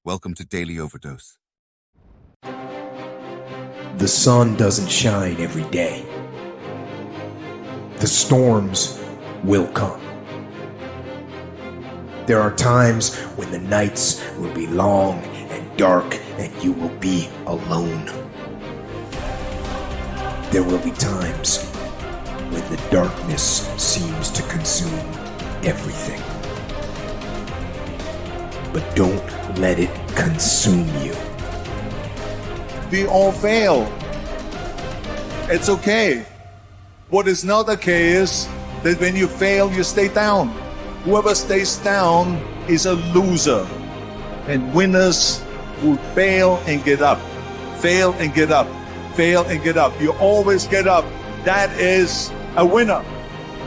Welcome to Daily Overdose. The sun doesn't shine every day. The storms will come. There are times when the nights will be long and dark and you will be alone. There will be times when the darkness seems to consume everything. But don't let it consume you. We all fail. It's okay. What is not okay is that when you fail, you stay down. Whoever stays down is a loser. And winners will fail and get up. Fail and get up. Fail and get up. You always get up. That is a winner.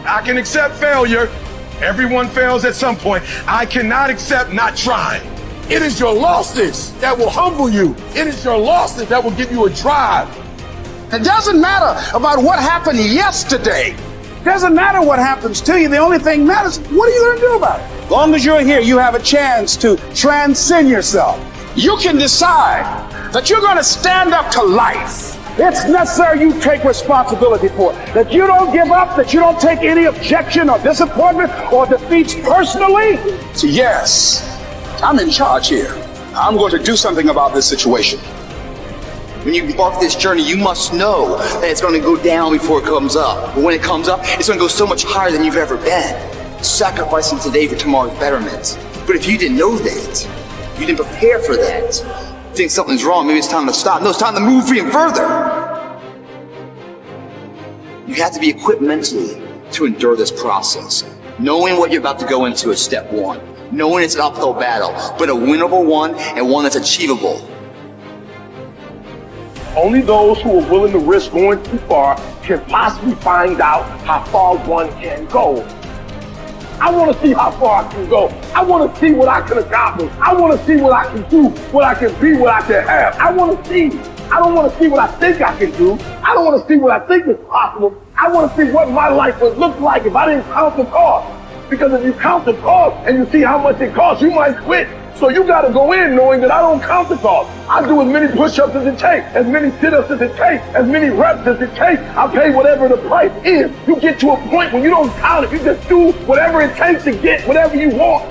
I can accept failure. Everyone fails at some point. I cannot accept not trying. It is your losses that will humble you. It is your losses that will give you a drive. It doesn't matter about what happened yesterday. It doesn't matter what happens to you. The only thing matters, what are you going to do about it? As long as you're here, you have a chance to transcend yourself. You can decide that you're going to stand up to life. It's necessary you take responsibility for it. That you don't give up, that you don't take any objection or disappointment or defeats personally. So yes, I'm in charge here. I'm going to do something about this situation. When you embark this journey, you must know that it's going to go down before it comes up. But when it comes up, it's going to go so much higher than you've ever been. Sacrificing today for tomorrow's betterment. But if you didn't know that, you didn't prepare for that, think something's wrong, maybe it's time to stop. No, it's time to move even further. You have to be equipped mentally to endure this process. Knowing what you're about to go into is step one. Knowing it's an uphill battle, but a winnable one and one that's achievable. Only those who are willing to risk going too far can possibly find out how far one can go. I want to see how far I can go. I want to see what I can accomplish. I want to see what I can do, what I can be, what I can have. I want to see. I don't want to see what I think I can do. I don't want to see what I think is possible. I want to see what my life would look like if I didn't count the cost. Because if you count the cost and you see how much it costs, you might quit. So you got to go in knowing that I don't count the cost. I do as many push-ups as it takes, as many sit-ups as it takes, as many reps as it takes. I pay whatever the price is. You get to a point when you don't count it. You just do whatever it takes to get whatever you want.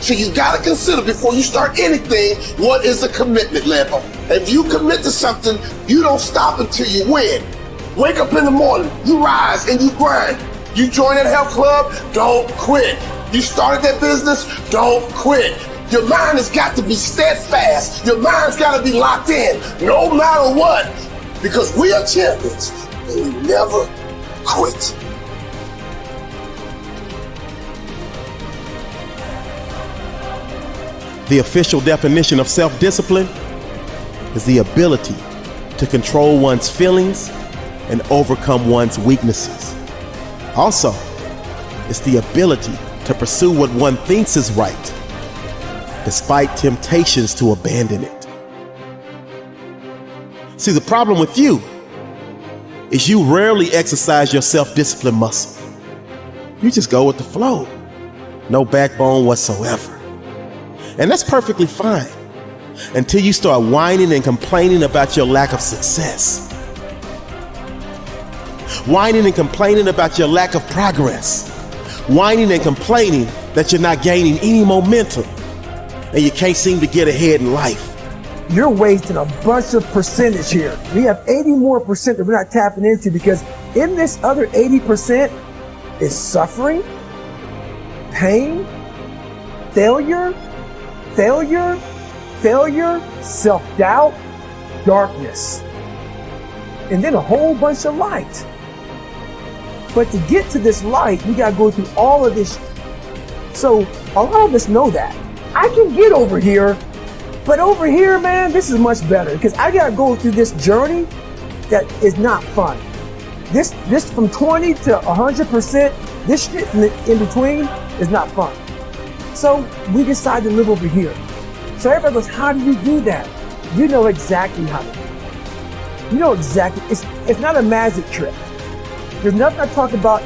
So you got to consider before you start anything, what is a commitment level? If you commit to something, you don't stop until you win. Wake up in the morning, you rise and you grind. You join that health club, don't quit. You started that business, don't quit. Your mind has got to be steadfast. Your mind's got to be locked in, no matter what. Because we are champions, and we never quit. The official definition of self-discipline is the ability to control one's feelings and overcome one's weaknesses. Also, it's the ability to pursue what one thinks is right, despite temptations to abandon it. See, the problem with you is you rarely exercise your self-discipline muscle. You just go with the flow. No backbone whatsoever. And that's perfectly fine until you start whining and complaining about your lack of success. Whining and complaining about your lack of progress. Whining and complaining that you're not gaining any momentum and you can't seem to get ahead in life. You're wasting a bunch of percentage here. We have 80 more percent that we're not tapping into because in this other 80% is suffering, pain, failure, self-doubt, darkness, and then a whole bunch of light. But to get to this light, we gotta go through all of this. So a lot of us know that. I can get over here, but over here, man, this is much better because I gotta go through this journey that is not fun. This from 20 to 100%, this shit in between is not fun. So we decide to live over here. So everybody goes, how do you do that? You know exactly how to do it. You know exactly, it's not a magic trick. There's nothing I talk about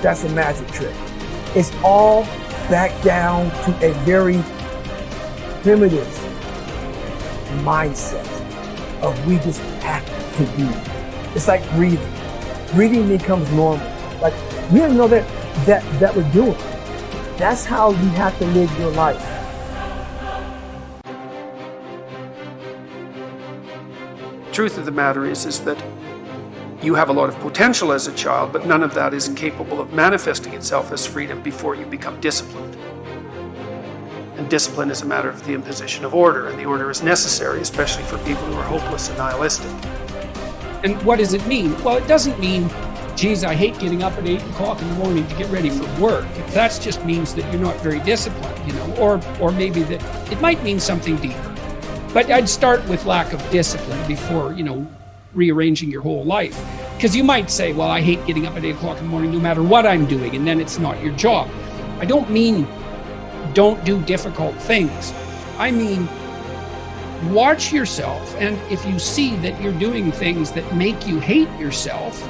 that's a magic trick. It's all back down to a very primitive mindset of we just have to do. It's like breathing. Breathing becomes normal. Like we don't know that we're doing it. That's how you have to live your life. Truth of the matter is that you have a lot of potential as a child, but none of that is capable of manifesting itself as freedom before you become disciplined. And discipline is a matter of the imposition of order, and the order is necessary, especially for people who are hopeless and nihilistic. And what does it mean? Well, it doesn't mean, geez, I hate getting up at 8 o'clock in the morning to get ready for work. That just means that you're not very disciplined, you know, or maybe that it might mean something deeper. But I'd start with lack of discipline before, you know, rearranging your whole life. Because you might say, well, I hate getting up at 8 o'clock in the morning no matter what I'm doing, and then it's not your job. I don't mean don't do difficult things. I mean, watch yourself, and if you see that you're doing things that make you hate yourself,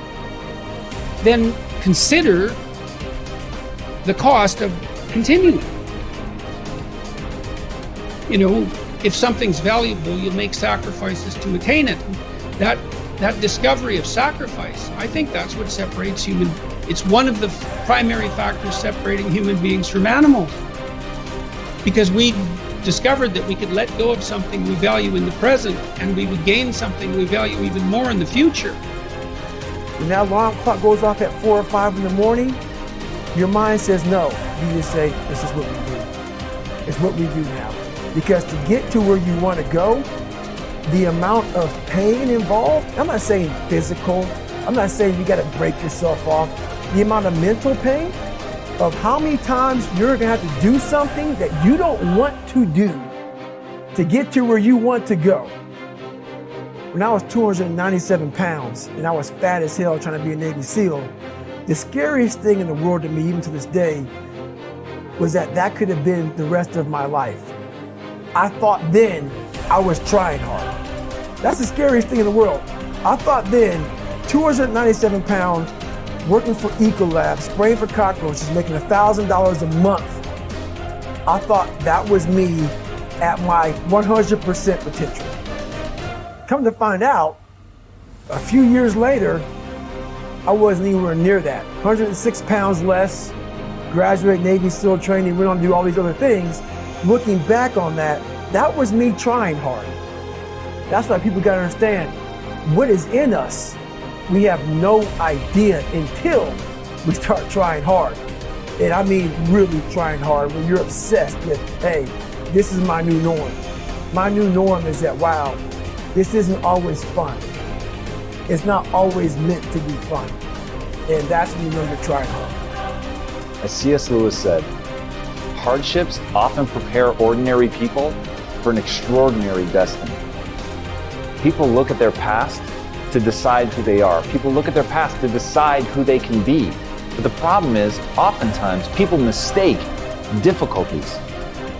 then consider the cost of continuing. You know, if something's valuable, you'll make sacrifices to attain it. That discovery of sacrifice, I think that's what separates human. It's one of the primary factors separating human beings from animals. Because we discovered that we could let go of something we value in the present, and we would gain something we value even more in the future. When that alarm clock goes off at 4 or 5 in the morning, your mind says no. You just say, this is what we do. It's what we do now. Because to get to where you want to go, the amount of pain involved, I'm not saying physical, I'm not saying you got to break yourself off. The amount of mental pain of how many times you're going to have to do something that you don't want to do to get to where you want to go. When I was 297 pounds and I was fat as hell trying to be a Navy SEAL, the scariest thing in the world to me, even to this day, was that could have been the rest of my life. I thought then I was trying hard. That's the scariest thing in the world. I thought then, 297 pounds, working for Ecolab, spraying for cockroaches, making $1,000 a month. I thought that was me at my 100% potential. Come to find out, a few years later, I wasn't anywhere near that. 106 pounds less, graduate Navy SEAL training, went on to do all these other things. Looking back on that was me trying hard. That's why people gotta understand, what is in us, we have no idea until we start trying hard. And I mean really trying hard, when you're obsessed with, hey, this is my new norm. My new norm is that, wow, this isn't always fun. It's not always meant to be fun. And that's when you know you're trying hard. As C.S. Lewis said, hardships often prepare ordinary people for an extraordinary destiny. People look at their past to decide who they are. People look at their past to decide who they can be. But the problem is, oftentimes, people mistake difficulties,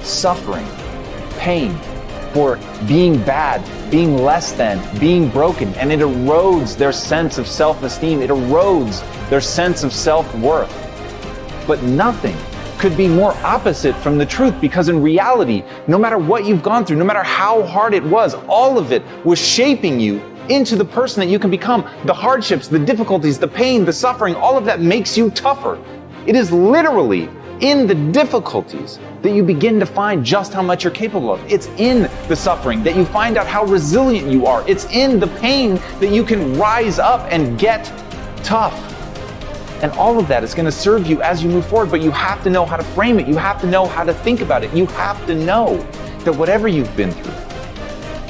suffering, pain for being bad, being less than, being broken, and it erodes their sense of self-esteem. It erodes their sense of self-worth. But nothing could be more opposite from the truth, because in reality, no matter what you've gone through, no matter how hard it was, all of it was shaping you into the person that you can become. The hardships, the difficulties, the pain, the suffering, all of that makes you tougher. It is literally in the difficulties that you begin to find just how much you're capable of. It's in the suffering that you find out how resilient you are. It's in the pain that you can rise up and get tough. And all of that is going to serve you as you move forward, but you have to know how to frame it. You have to know how to think about it. You have to know that whatever you've been through,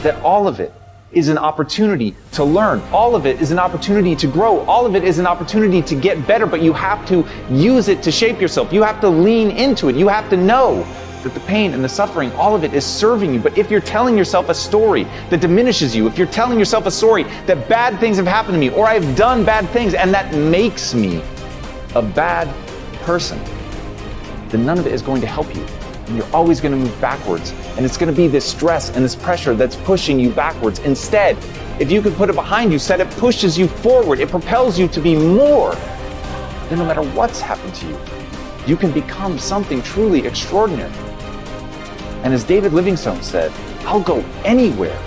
that all of it is an opportunity to learn. All of it is an opportunity to grow. All of it is an opportunity to get better, but you have to use it to shape yourself. You have to lean into it. You have to know that the pain and the suffering, all of it is serving you. But if you're telling yourself a story that diminishes you, if you're telling yourself a story that bad things have happened to me, or I've done bad things and that makes me a bad person, then none of it is going to help you. And you're always going to move backwards. And it's going to be this stress and this pressure that's pushing you backwards. Instead, if you could put it behind you, said it pushes you forward, it propels you to be more, then no matter what's happened to you, you can become something truly extraordinary. And as David Livingstone said, I'll go anywhere,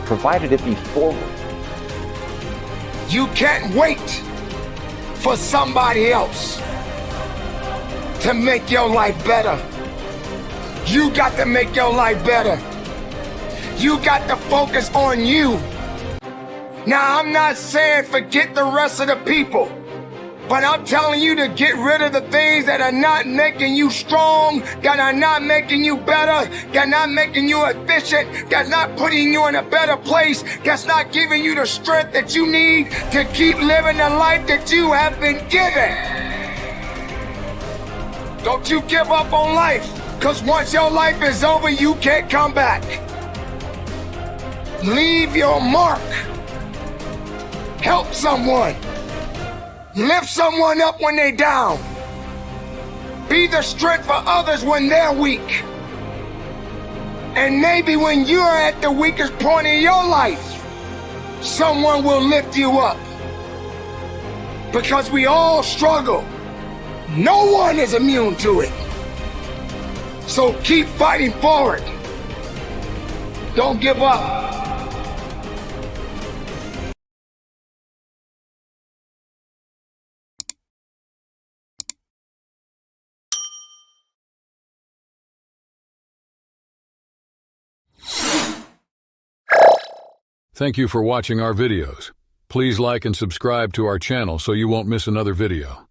provided it be forward. You can't wait for somebody else to make your life better. You got to make your life better. You got to focus on you. Now, I'm not saying forget the rest of the people, but I'm telling you to get rid of the things that are not making you strong, that are not making you better, that are not making you efficient, that's not putting you in a better place, that's not giving you the strength that you need to keep living the life that you have been given. Don't you give up on life, because once your life is over, you can't come back. Leave your mark. Help someone. Lift someone up when they're down. Be the strength for others when they're weak. And maybe when you're at the weakest point in your life, someone will lift you up. Because we all struggle. No one is immune to it. So keep fighting forward. Don't give up. Thank you for watching our videos. Please like and subscribe to our channel so you won't miss another video.